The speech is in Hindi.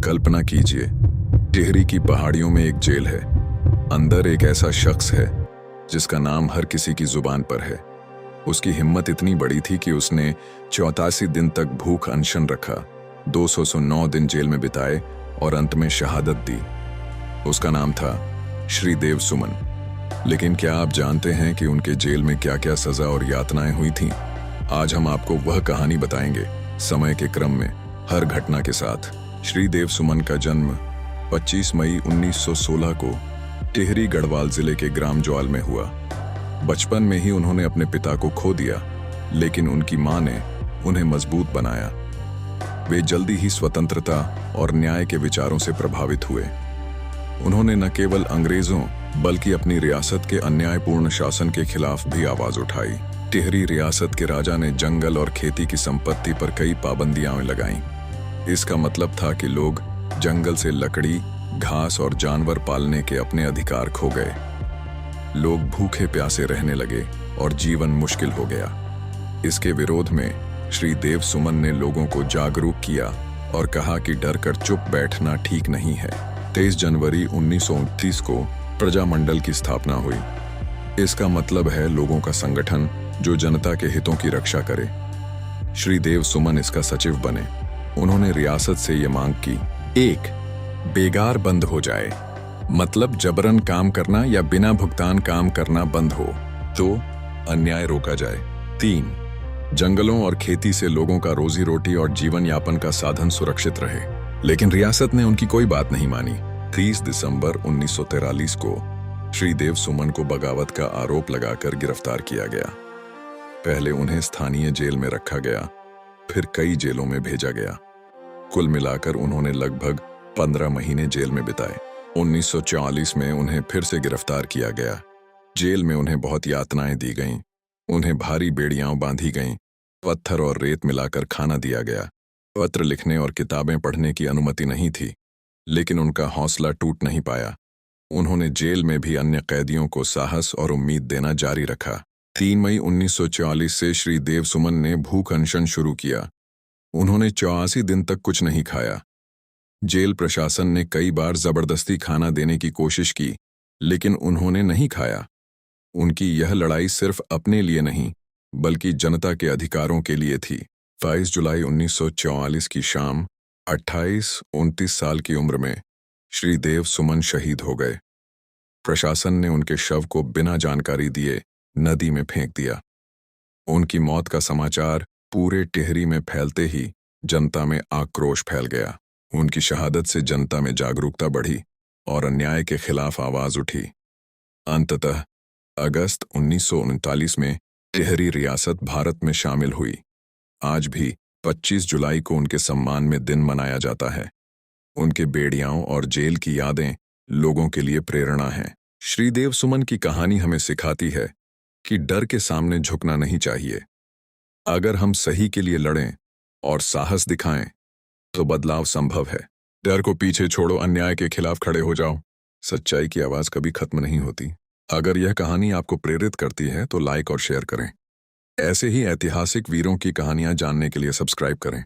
कल्पना कीजिए, टिहरी की पहाड़ियों में एक जेल है। अंदर एक ऐसा शख्स है जिसका नाम हर किसी की जुबान पर है। उसकी हिम्मत इतनी बड़ी थी कि उसने 84 दिन तक भूख अनशन रखा, 209 दिन जेल में बिताए और अंत में शहादत दी। उसका नाम था श्रीदेव सुमन। लेकिन क्या आप जानते हैं कि उनके जेल में क्या क्या सजा और यातनाएं हुई थीं? आज हम आपको वह कहानी बताएंगे, समय के क्रम में हर घटना के साथ। श्रीदेव सुमन का जन्म 25 मई 1916 को टिहरी गढ़वाल जिले के ग्राम ज्वाल में हुआ। बचपन में ही उन्होंने अपने पिता को खो दिया, लेकिन उनकी मां ने उन्हें मजबूत बनाया। वे जल्दी ही स्वतंत्रता और न्याय के विचारों से प्रभावित हुए। उन्होंने न केवल अंग्रेजों बल्कि अपनी रियासत के अन्यायपूर्ण शासन के खिलाफ भी आवाज उठाई। टिहरी रियासत के राजा ने जंगल और खेती की संपत्ति पर कई पाबंदियां लगाईं। इसका मतलब था कि लोग जंगल से लकड़ी, घास और जानवर पालने के अपने अधिकार खो गए। लोग भूखे प्यासे रहने लगे और जीवन मुश्किल हो गया। इसके विरोध में श्रीदेव सुमन ने लोगों को जागरूक किया और कहा कि डर कर चुप बैठना ठीक नहीं है। 23 जनवरी 1929 को प्रजामंडल की स्थापना हुई। इसका मतलब है लोगों का संगठन जो जनता के हितों की रक्षा करे। श्रीदेव सुमन इसका सचिव बने। उन्होंने रियासत से ये मांग की, 1. बेगार बंद हो जाए, मतलब जबरन काम करना या बिना भुगतान काम करना बंद हो। 2. अन्याय रोका जाए। 3. जंगलों और खेती से लोगों का रोजी रोटी और जीवन यापन का साधन सुरक्षित रहे। लेकिन रियासत ने उनकी कोई बात नहीं मानी। 30 दिसंबर 1943 को श्रीदेव सुमन को बगावत का आरोप लगाकर गिरफ्तार किया गया। पहले उन्हें स्थानीय जेल में रखा गया, फिर कई जेलों में भेजा गया। कुल मिलाकर उन्होंने लगभग 15 महीने जेल में बिताए। 1944 में उन्हें फिर से गिरफ्तार किया गया। जेल में उन्हें बहुत यातनाएं दी गईं। उन्हें भारी बेड़ियां बांधी गईं, पत्थर और रेत मिलाकर खाना दिया गया। पत्र लिखने और किताबें पढ़ने की अनुमति नहीं थी, लेकिन उनका हौसला टूट नहीं पाया। उन्होंने जेल में भी अन्य कैदियों को साहस और उम्मीद देना जारी रखा। 3 मई 1944 से श्रीदेव सुमन ने भूख अनशन शुरू किया। उन्होंने 84 दिन तक कुछ नहीं खाया। जेल प्रशासन ने कई बार जबरदस्ती खाना देने की कोशिश की, लेकिन उन्होंने नहीं खाया। उनकी यह लड़ाई सिर्फ अपने लिए नहीं, बल्कि जनता के अधिकारों के लिए थी। 22 जुलाई 1944 की शाम 28-29 साल की उम्र में श्रीदेव सुमन शहीद हो गए। प्रशासन ने उनके शव को बिना जानकारी दिए नदी में फेंक दिया। उनकी मौत का समाचार पूरे टिहरी में फैलते ही जनता में आक्रोश फैल गया। उनकी शहादत से जनता में जागरूकता बढ़ी और अन्याय के खिलाफ आवाज उठी। अंततः अगस्त 1939 में टिहरी रियासत भारत में शामिल हुई। आज भी 25 जुलाई को उनके सम्मान में दिन मनाया जाता है। उनके बेड़ियाओं और जेल की यादें लोगों के लिए प्रेरणा हैं। श्रीदेव सुमन की कहानी हमें सिखाती है कि डर के सामने झुकना नहीं चाहिए। अगर हम सही के लिए लड़ें और साहस दिखाएं, तो बदलाव संभव है। डर को पीछे छोड़ो, अन्याय के खिलाफ खड़े हो जाओ। सच्चाई की आवाज कभी खत्म नहीं होती। अगर यह कहानी आपको प्रेरित करती है तो लाइक और शेयर करें। ऐसे ही ऐतिहासिक वीरों की कहानियां जानने के लिए सब्सक्राइब करें।